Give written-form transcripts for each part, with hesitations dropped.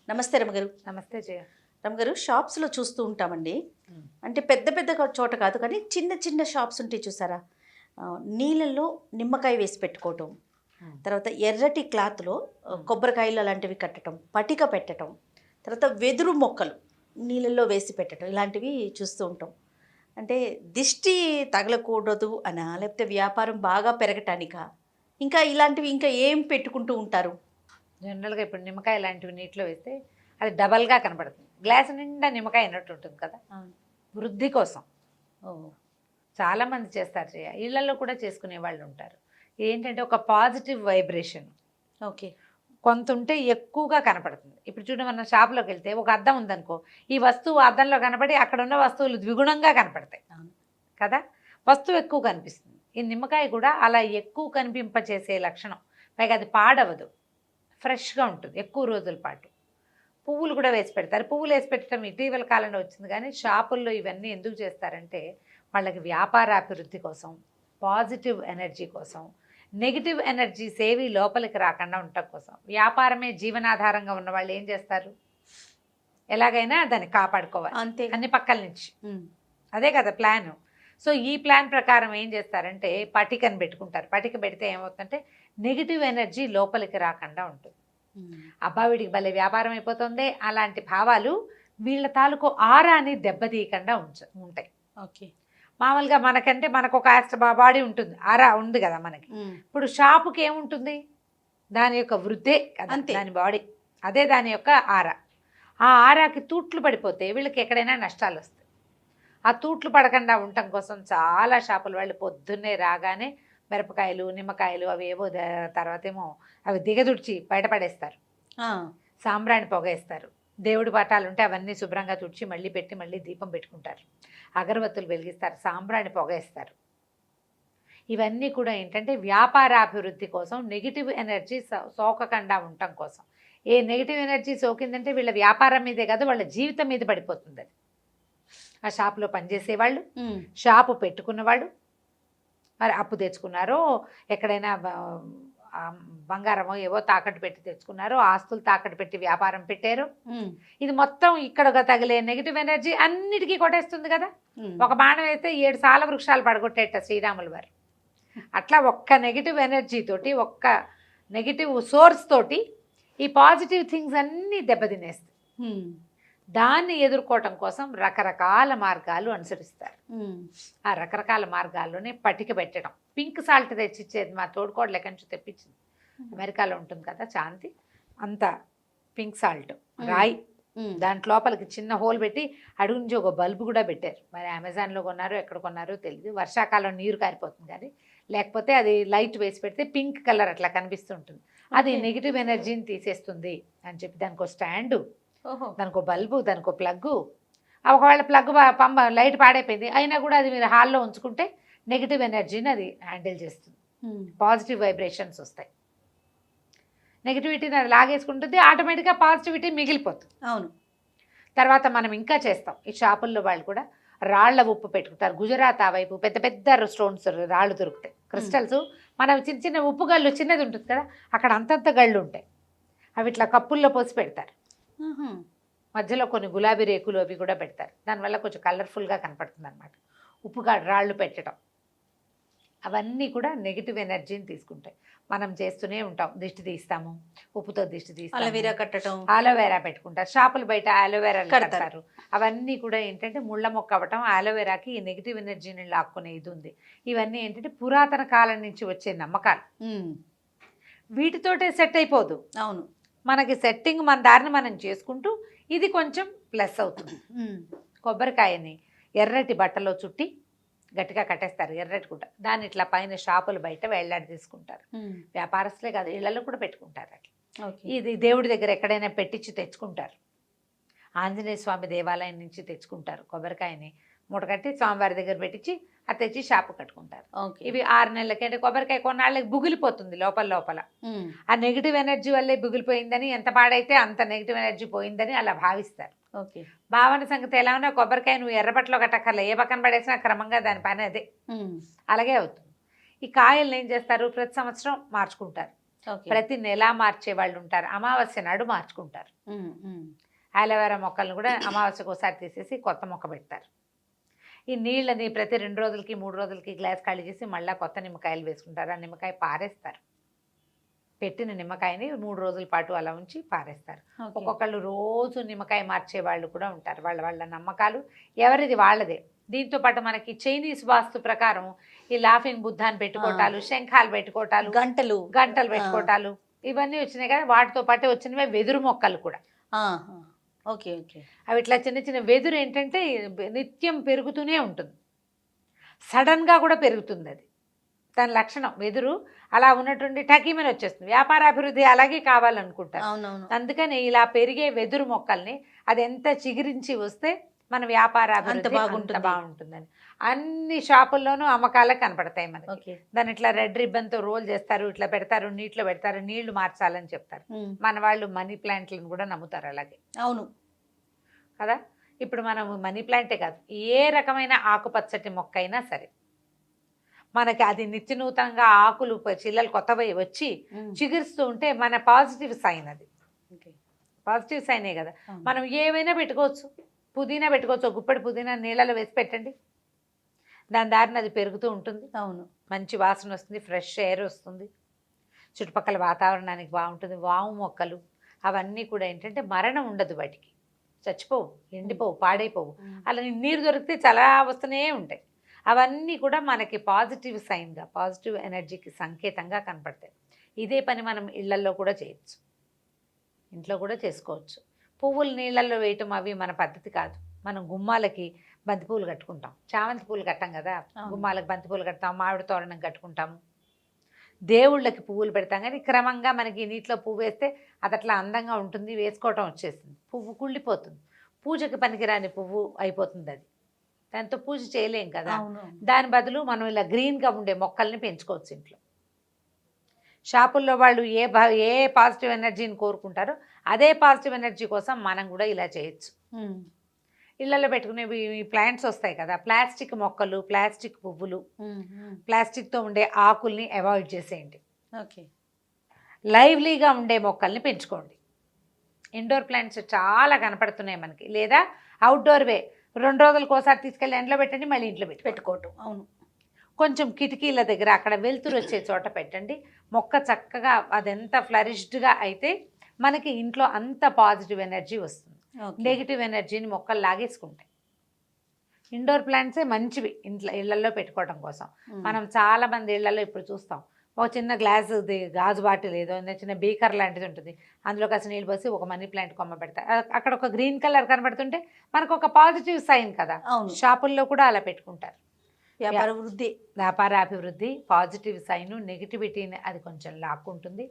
నమస్తే రమగారు. నమస్తే జయ. రమగారు, షాప్స్లో చూస్తూ ఉంటామండి. అంటే పెద్ద పెద్ద చోట కాదు కానీ చిన్న చిన్న షాప్స్ ఉంటాయి చూసారా? నీళ్ళల్లో నిమ్మకాయ వేసి పెట్టుకోవటం, తర్వాత ఎర్రటి క్లాత్లో కొబ్బరికాయలు అలాంటివి కట్టడం, పటిక పెట్టడం, తర్వాత వెదురు మొక్కలు నీళ్ళల్లో వేసి పెట్టడం, ఇలాంటివి చూస్తూ ఉంటాం. అంటే దిష్టి తగలకూడదు అనా, లేకపోతే వ్యాపారం బాగా పెరగటానికా, ఇంకా ఇలాంటివి ఇంకా ఏం పెట్టుకుంటూ ఉంటారు? జనరల్గా ఇప్పుడు నిమ్మకాయ లాంటివి నీటిలో వేస్తే అది డబల్గా కనపడుతుంది. గ్లాస్ నిండా నిమ్మకాయ అయినట్టు ఉంటుంది కదా, వృద్ధి కోసం. చాలామంది చేస్తారు జయ, ఇళ్లలో కూడా చేసుకునే వాళ్ళు ఉంటారు. ఏంటంటే ఒక పాజిటివ్ వైబ్రేషన్ ఓకే కొంత ఉంటే ఎక్కువగా కనపడుతుంది. ఇప్పుడు చూడండి, మన షాప్లోకి వెళ్తే ఒక అద్దం ఉందనుకో, ఈ వస్తువు అద్దంలో కనపడి అక్కడ ఉన్న వస్తువులు ద్విగుణంగా కనపడతాయి కదా, వస్తువు ఎక్కువ కనిపిస్తుంది. ఈ నిమ్మకాయ కూడా అలా ఎక్కువ కనిపింపచేసే లక్షణం. పైగా అది పాడవదు, ఫ్రెష్గా ఉంటుంది ఎక్కువ రోజుల పాటు. పువ్వులు కూడా వేసి పెడతారు. పువ్వులు వేసి పెట్టడం ఇటీవల కాలంలో వచ్చింది, కానీ షాపుల్లో ఇవన్నీ ఎందుకు చేస్తారంటే వాళ్ళకి వ్యాపారాభివృద్ధి కోసం, పాజిటివ్ ఎనర్జీ కోసం, నెగిటివ్ ఎనర్జీస్ ఏవి లోపలికి రాకుండా ఉండటం కోసం. వ్యాపారమే జీవనాధారంగా ఉన్న వాళ్ళు ఏం చేస్తారు, ఎలాగైనా దాన్ని కాపాడుకోవాలి అంతే, అన్ని పక్కల నుంచి. అదే కదా ప్లాన్. సో ఈ ప్లాన్ ప్రకారం ఏం చేస్తారంటే పటికను పెట్టుకుంటారు. పటిక పెడితే ఏమవుతుందంటే నెగిటివ్ ఎనర్జీ లోపలికి రాకుండా ఉంటుంది. అబ్బా వీడికి భలే వ్యాపారం అయిపోతుంది అలాంటి భావాలు వీళ్ళ తాలూకు ఆరాని దెబ్బతీయకుండా ఉంటాయి. ఓకే, మామూలుగా మనకంటే మనకు ఒక బాడీ ఉంటుంది, ఆరా ఉంది కదా మనకి. ఇప్పుడు షాపుకి ఏముంటుంది, దాని యొక్క వృద్ధే కదా దాని బాడీ, అదే దాని యొక్క ఆరా. ఆ ఆరాకి తూట్లు పడిపోతే వీళ్ళకి ఎక్కడైనా నష్టాలు వస్తాయి. ఆ తూట్లు పడకుండా ఉండటం కోసం చాలా షాపుల వాళ్ళు పొద్దున్నే రాగానే మిరపకాయలు, నిమ్మకాయలు అవి ఏవో, తర్వాత ఏమో అవి దిగదుడిచి బయటపడేస్తారు. సాంబ్రాణి పొగేస్తారు. దేవుడి పటాలు ఉంటే అవన్నీ శుభ్రంగా తుడిచి మళ్ళీ పెట్టి మళ్ళీ దీపం పెట్టుకుంటారు. అగరబత్తులు వెలిగిస్తారు, సాంబ్రాణి పొగేస్తారు. ఇవన్నీ కూడా ఏంటంటే వ్యాపారాభివృద్ధి కోసం, నెగిటివ్ ఎనర్జీ సోకకుండా ఉండటం కోసం. ఏ నెగిటివ్ ఎనర్జీ సోకిందంటే వీళ్ళ వ్యాపారం మీదే కాదు, వాళ్ళ జీవితం మీద పడిపోతుంది అది. ఆ షాపులో పనిచేసేవాళ్ళు, షాపు పెట్టుకున్నవాళ్ళు, మరి అప్పు తెచ్చుకున్నారో, ఎక్కడైనా బంగారమో ఏవో తాకట్టు పెట్టి తెచ్చుకున్నారో, ఆస్తులు తాకట్టు పెట్టి వ్యాపారం పెట్టారు. ఇది మొత్తం ఇక్కడ తగిలే నెగిటివ్ ఎనర్జీ అన్నిటికీ కొట్టేస్తుంది కదా. ఒక బాణం వేస్తే 7 సాల వృక్షాలు పడగొట్టేట శ్రీరాములు వారు. అట్లా ఒక్క నెగిటివ్ ఎనర్జీ తోటి, ఒక్క నెగిటివ్ సోర్స్ తోటి ఈ పాజిటివ్ థింగ్స్ అన్నీ దెబ్బతినేస్తాయి. దాన్ని ఎదుర్కోవటం కోసం రకరకాల మార్గాలు అనుసరిస్తారు. ఆ రకరకాల మార్గాల్లోనే పటిక పెట్టడం. పింక్ సాల్ట్ తెచ్చిచ్చేది మా తోడుకోడలు ఎక్కడి నుంచి తెప్పించింది, అమెరికాలో ఉంటుంది కదా శాంతి, అంత పింక్ సాల్ట్ రాయి, దాంట్ లోపలికి చిన్న హోల్ పెట్టి అడుగు నుంచి ఒక బల్బు కూడా పెట్టారు. మరి అమెజాన్లో కొన్నారో ఎక్కడ కొన్నారో తెలియదు. వర్షాకాలం నీరు కారిపోతుంది కానీ, లేకపోతే అది లైట్ వేసి పెడితే పింక్ కలర్ అట్లా కనిపిస్తుంటుంది. అది నెగిటివ్ ఎనర్జీని తీసేస్తుంది అని చెప్పి దానికి ఒక స్టాండు, దానికి ఒక బల్బు, దానికి ఒక ప్లగ్గు. ఒకవేళ ప్లగ్ పంప లైట్ పాడైపోయింది అయినా కూడా అది మీరు హాల్లో ఉంచుకుంటే నెగిటివ్ ఎనర్జీని అది హ్యాండిల్ చేస్తుంది. పాజిటివ్ వైబ్రేషన్స్ వస్తాయి. నెగిటివిటీని అది లాగేసుకుంటుంది, ఆటోమేటిక్గా పాజిటివిటీ మిగిలిపోతుంది. అవును. తర్వాత మనం ఇంకా చేస్తాం. ఈ షాపుల్లో వాళ్ళు కూడా రాళ్ల ఉప్పు పెట్టుకుంటారు. గుజరాత్ ఆ వైపు పెద్ద పెద్ద స్టోన్స్ రాళ్ళు దొరుకుతాయి, క్రిస్టల్స్. మనం చిన్న చిన్న ఉప్పు గళ్ళు చిన్నది ఉంటుంది కదా, అక్కడ అంతంత గళ్ళు ఉంటాయి. అవి ఇట్లా కప్పుల్లో పోసి పెడతారు. మధ్యలో కొన్ని గులాబీ రేకులు అవి కూడా పెడతారు. దానివల్ల కొంచెం కలర్ఫుల్గా కనపడుతుంది అనమాట. ఉప్పుగా రాళ్ళు పెట్టడం అవన్నీ కూడా నెగిటివ్ ఎనర్జీని తీసుకుంటాయి. మనం చేస్తూనే ఉంటాం, దిష్టి తీస్తాము, ఉప్పుతో దిష్టి తీస్తాము, అలోవెరా కట్టడం, ఆలోవెరా పెట్టుకుంటారు. షాపులు బయట ఆలోవెరా కడతారు. అవన్నీ కూడా ఏంటంటే ముళ్ళ మొక్క అవ్వటం. ఆలోవెరాకి ఈ నెగిటివ్ ఎనర్జీని లాక్కునే ఇది ఉంది. ఇవన్నీ ఏంటంటే పురాతన కాలం నుంచి వచ్చే నమ్మకాలు. వీటితోటే సెట్ అయిపోదు. అవును, మనకి సెట్టింగ్ మన దారిని మనం చేసుకుంటూ ఇది కొంచెం ప్లస్ అవుతుంది. కొబ్బరికాయని ఎర్రటి బట్టలో చుట్టి గట్టిగా కట్టేస్తారు, ఎర్రటి గుడ్డ. దాన్ని ఇట్లా పైన షాపులు బయట వేళ్లాడి తీసుకుంటారు. వ్యాపారస్తులే కాదు, ఇళ్లలో కూడా పెట్టుకుంటారు అట్లా. ఇది దేవుడి దగ్గర ఎక్కడైనా పెట్టించి తెచ్చుకుంటారు. ఆంజనేయ స్వామి దేవాలయం నుంచి తెచ్చుకుంటారు కొబ్బరికాయని, మూట కట్టి స్వామివారి దగ్గర పెట్టించి అది తెచ్చి షాపు కట్టుకుంటారు. ఇవి 6 నెలలకి, అంటే కొబ్బరికాయ కొన్నాళ్ళకి బుగిలిపోతుంది లోపల. ఆ నెగిటివ్ ఎనర్జీ వల్లే బుగిలిపోయిందని, ఎంత పాడైతే అంత నెగిటివ్ ఎనర్జీ పోయిందని అలా భావిస్తారు. భావన సంగతి ఎలా ఉన్నా కొబ్బరికాయ నువ్వు ఎర్రబట్టలో కట్టక్కర్లే, ఏ పక్కన పడేసినా క్రమంగా దాని పని అదే అలాగే అవుతుంది. ఈ కాయలను ఏం చేస్తారు, ప్రతి సంవత్సరం మార్చుకుంటారు. ఓకే. ప్రతి నెల మార్చే వాళ్ళు ఉంటారు, అమావాస్య నాడు మార్చుకుంటారు. అలోవెరా మొక్కలను కూడా అమావాస్యకు ఒకసారి తీసేసి కొత్త మొక్క పెడతారు. ఈ నీళ్ళని ప్రతి 2 రోజులకి 3 రోజులకి గ్లాస్ ఖాళీ చేసి మళ్ళీ కొత్త నిమ్మకాయలు వేసుకుంటారు. ఆ నిమ్మకాయ పారేస్తారు. పెట్టిన నిమ్మకాయని 3 రోజుల పాటు అలా ఉంచి పారేస్తారు. ఓకే. ఒక్కొక్కళ్ళు రోజు నిమ్మకాయ మార్చే వాళ్ళు కూడా ఉంటారు. వాళ్ళ వాళ్ళ నమ్మకాలు ఎవరిది వాళ్ళదే. దీంతో పాటు మనకి చైనీస్ వాస్తు ప్రకారం ఈ లాఫింగ్ బుద్ధాన్ని పెట్టుకోవటాలు, శంఖాలు పెట్టుకోవటాలు, గంటలు గంటలు పెట్టుకోవటాలు ఇవన్నీ వచ్చినాయి కదా. వాటితో పాటు వచ్చినవే వెదురు మొక్కలు కూడా. ఆహా. ఓకే. ఓకే. అవి ఇట్లా చిన్న చిన్న వెదురు ఏంటంటే నిత్యం పెరుగుతూనే ఉంటుంది, సడన్గా కూడా పెరుగుతుంది. అది దాని లక్షణం. వెదురు అలా ఉన్నటువంటి టకీమని వచ్చేస్తుంది. వ్యాపారాభివృద్ధి అలాగే కావాలనుకుంటారు. అవునవును. అందుకని ఇలా పెరిగే వెదురు మొక్కల్ని అది ఎంత చిగురించి వస్తే మన వ్యాపారాభివృద్ధి బాగుంటుంది. బాగుంటుందని అన్ని షాపుల్లోనూ అమ్మకాలకు కనపడతాయి మనకి. ఓకే. దాన్ని ఇట్లా రెడ్ రిబ్బన్తో రోల్ చేస్తారు, ఇట్లా పెడతారు, నీటిలో పెడతారు, నీళ్లు మార్చాలని చెప్తారు. మన వాళ్ళు మనీ ప్లాంట్లను కూడా నమ్ముతారు అలాగే అవును కదా. ఇప్పుడు మనం మనీ ప్లాంటే కాదు, ఏ రకమైన ఆకుపచ్చటి మొక్క అయినా సరే మనకి అది నిత్య నూతనంగా ఆకులు చిల్లలు కొత్తవి వచ్చి చిగురుస్తూ ఉంటే మన పాజిటివ్ సైన్. అది పాజిటివ్ సైనే కదా. మనం ఏవైనా పెట్టుకోవచ్చు. పుదీనా పెట్టుకోవచ్చు. గుప్పెడు పుదీనా నీళ్ళలో వేసి పెట్టండి, దాని దారిని అది పెరుగుతూ ఉంటుంది. అవును. మంచి వాసన వస్తుంది, ఫ్రెష్ ఎయిర్ వస్తుంది, చుట్టుపక్కల వాతావరణానికి బాగుంటుంది. వాము మొక్కలు అవన్నీ కూడా ఏంటంటే మరణం ఉండదు, వాటికి చచ్చిపోవు, ఎండిపోవు, పాడైపోవు. అలా నీరు దొరికితే చాలా వస్తూనే ఉంటాయి. అవన్నీ కూడా మనకి పాజిటివ్ సైన్గా, పాజిటివ్ ఎనర్జీకి సంకేతంగా కనపడతాయి. ఇదే పని మనం ఇళ్లల్లో కూడా చేయొచ్చు, ఇంట్లో కూడా చేసుకోవచ్చు. పువ్వులు నీళ్ళల్లో వేయటం అవి మన పద్ధతి కాదు. మనం గుమ్మాలకి బంతిపూలు కట్టుకుంటాం, చామంతి పూలు కట్టాం కదా. గుమ్మాలకు బంతిపూలు కడతాం, మామిడి తోరణం కట్టుకుంటాము, దేవుళ్ళకి పువ్వులు పెడతాం. కానీ క్రమంగా మనకి నీటిలో పువ్వు వేస్తే అది అట్లా అందంగా ఉంటుంది, వేసుకోవటం వచ్చేసింది. పువ్వు కుళ్ళిపోతుంది, పూజకి పనికిరాని పువ్వు అయిపోతుంది. అది దాంతో పూజ చేయలేం కదా. దాని బదులు మనం ఇలా గ్రీన్గా ఉండే మొక్కల్ని పెంచుకోవచ్చు ఇంట్లో. షాపుల్లో వాళ్ళు ఏ పాజిటివ్ ఎనర్జీని కోరుకుంటారో అదే పాజిటివ్ ఎనర్జీ కోసం మనం కూడా ఇలా చేయొచ్చు. ఇళ్లలో పెట్టుకునేవి ప్లాంట్స్ వస్తాయి కదా, ప్లాస్టిక్ మొక్కలు, ప్లాస్టిక్ పువ్వులు, ప్లాస్టిక్తో ఉండే ఆకుల్ని అవాయిడ్ చేసేయండి. ఓకే. లైవ్లీగా ఉండే మొక్కల్ని పెంచుకోండి. ఇండోర్ ప్లాంట్స్ చాలా కనపడుతున్నాయి మనకి. లేదా అవుట్డోర్వే 2 రోజులకు ఒకసారి తీసుకెళ్ళి ఎండలో పెట్టండి, మళ్ళీ ఇంట్లో పెట్టుకోవటం. అవును. కొంచెం కిటికీల దగ్గర అక్కడ వెలుతురు వచ్చే చోట పెట్టండి. మొక్క చక్కగా అదెంత ఫ్లరిష్డ్గా అయితే మనకి ఇంట్లో అంత పాజిటివ్ ఎనర్జీ వస్తుంది. నెగిటివ్ ఎనర్జీని మొక్కలు లాగేసుకుంటాయి. ఇండోర్ ప్లాంట్సే మంచివి ఇళ్లలో పెట్టుకోవడం కోసం. మనం చాలామంది ఇళ్లలో ఇప్పుడు చూస్తాం, ఒక చిన్న గ్లాసు గాజు బాటిల్ ఏదో చిన్న బీకర్ లాంటిది ఉంటుంది, అందులో కాస్త నీళ్ళు పోసి ఒక మనీ ప్లాంట్ కొమ్మ పెడతారు. అక్కడ ఒక గ్రీన్ కలర్ కనబడుతుంటే మనకు ఒక పాజిటివ్ సైన్ కదా. షాపుల్లో కూడా అలా పెట్టుకుంటారు. వ్యాపారాభివృద్ధి పాజిటివ్ సైన్. నెగిటివిటీని అది కొంచెం లాక్కుంటుంది.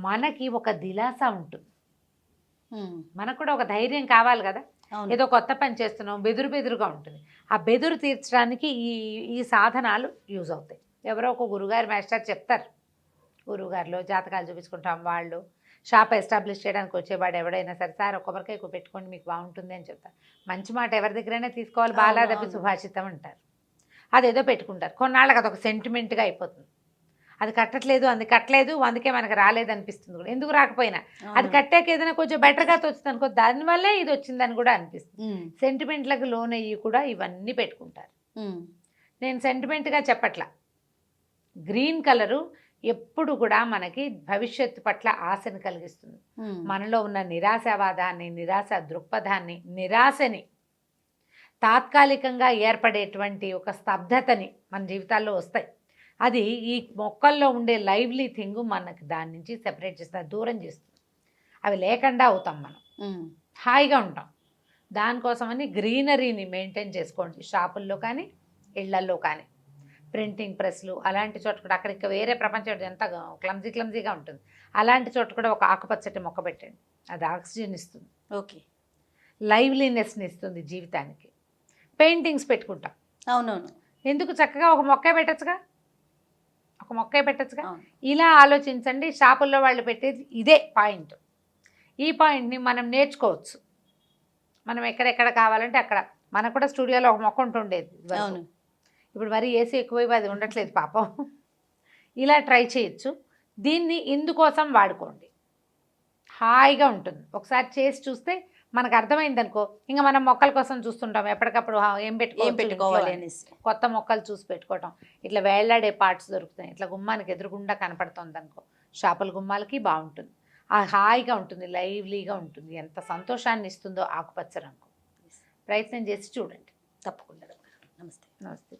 మనకి ఒక దిలాస ఉంటుంది, మనకు కూడా ఒక ధైర్యం కావాలి కదా. ఏదో కొత్త పని చేస్తున్నాం, బెదురుగా ఉంటుంది. ఆ బెదురు తీర్చడానికి ఈ సాధనాలు యూజ్ అవుతాయి. ఎవరో ఒక గురుగారు మాస్టర్ చెప్తారు, గురువుగారిలో జాతకాలు చూపించుకుంటాం. వాళ్ళు షాప్ ఎస్టాబ్లిష్ చేయడానికి వచ్చేవాడు ఎవడైనా సరే, సార్ ఒక కొబ్బరికాయ పెట్టుకోండి మీకు బాగుంటుంది అని చెప్తారు. మంచి మాట ఎవరి దగ్గరైనా తీసుకోవాలి, బాలాదపి సుభాషితం అంటారు. అదేదో పెట్టుకుంటారు. కొన్నాళ్ళకి అదొక సెంటిమెంట్గా అయిపోతుంది. అది కట్టట్లేదు, అందుకే మనకు రాలేదు అనిపిస్తుంది కూడా. ఎందుకు రాకపోయినా అది కట్టాక ఏదైనా కొంచెం బెటర్గా తోచుతుంది అనుకో, దానివల్లే ఇది వచ్చిందని కూడా అనిపిస్తుంది. సెంటిమెంట్లకు లోన్ అయ్యి కూడా ఇవన్నీ పెట్టుకుంటారు. నేను సెంటిమెంట్గా చెప్పట్లా. గ్రీన్ కలరు ఎప్పుడు కూడా మనకి భవిష్యత్తు పట్ల ఆశను కలిగిస్తుంది. మనలో ఉన్న నిరాశావాదాన్ని, నిరాశ దృక్పథాన్ని, నిరాశని, తాత్కాలికంగా ఏర్పడేటువంటి ఒక స్తబ్దతని మన జీవితాల్లో వస్తాయి. అది ఈ మొక్కల్లో ఉండే లైవ్లీ థింగ్ మనకి దాని నుంచి సెపరేట్ చేస్తుంది, దూరం చేస్తుంది. అవి లేకుండా అవుతాం, మనం హాయిగా ఉంటాం. దానికోసమని గ్రీనరీని మెయింటైన్ చేసుకోండి. షాపుల్లో కానీ ఇళ్లల్లో కానీ, ప్రింటింగ్ ప్రెస్లు అలాంటి చోట కూడా, అక్కడ ఇంకా వేరే ప్రపంచం ఎంత క్లమ్జీగా ఉంటుంది, అలాంటి చోట కూడా ఒక ఆకుపచ్చటి మొక్క పెట్టండి. అది ఆక్సిజన్ ఇస్తుంది. ఓకే. లైవ్లీనెస్ని ఇస్తుంది జీవితానికి. పెయింటింగ్స్ పెట్టుకుంటాం. అవునవును. ఎందుకు చక్కగా ఒక మొక్క పెట్టచ్చుగా, ఇలా ఆలోచించండి. షాపుల్లో వాళ్ళు పెట్టేది ఇదే పాయింట్. ఈ పాయింట్ని మనం నేర్చుకోవచ్చు. మనం ఎక్కడెక్కడ కావాలంటే అక్కడ. మనకు కూడా స్టూడియోలో ఒక మొక్క ఉంటుండేది. ఇప్పుడు మరి ఏసీ ఎక్కువైపు అది ఉండట్లేదు పాపం. ఇలా ట్రై చేయొచ్చు. దీన్ని ఇందుకోసం వాడుకోండి, హాయిగా ఉంటుంది. ఒకసారి చేసి చూస్తే మనకు అర్థమైంది అనుకో, ఇంకా మనం మొక్కల కోసం చూస్తుంటాం ఎప్పటికప్పుడు ఏం పెట్టుకోవాలి అనేసి. కొత్త మొక్కలు చూసి పెట్టుకోవటం. ఇట్లా వేళ్లాడే పార్ట్స్ దొరుకుతాయి, ఇట్లా గుమ్మానికి ఎదురుగుండా కనపడుతుంది అనుకో, షాపుల గుమ్మాలకి బాగుంటుంది. హాయిగా ఉంటుంది, లైవ్లీగా ఉంటుంది. ఎంత సంతోషాన్ని ఇస్తుందో ఆకుపచ్చ రంగు. ప్రయత్నం చేసి చూడండి తప్పకుండా. నమస్తే. నమస్తే.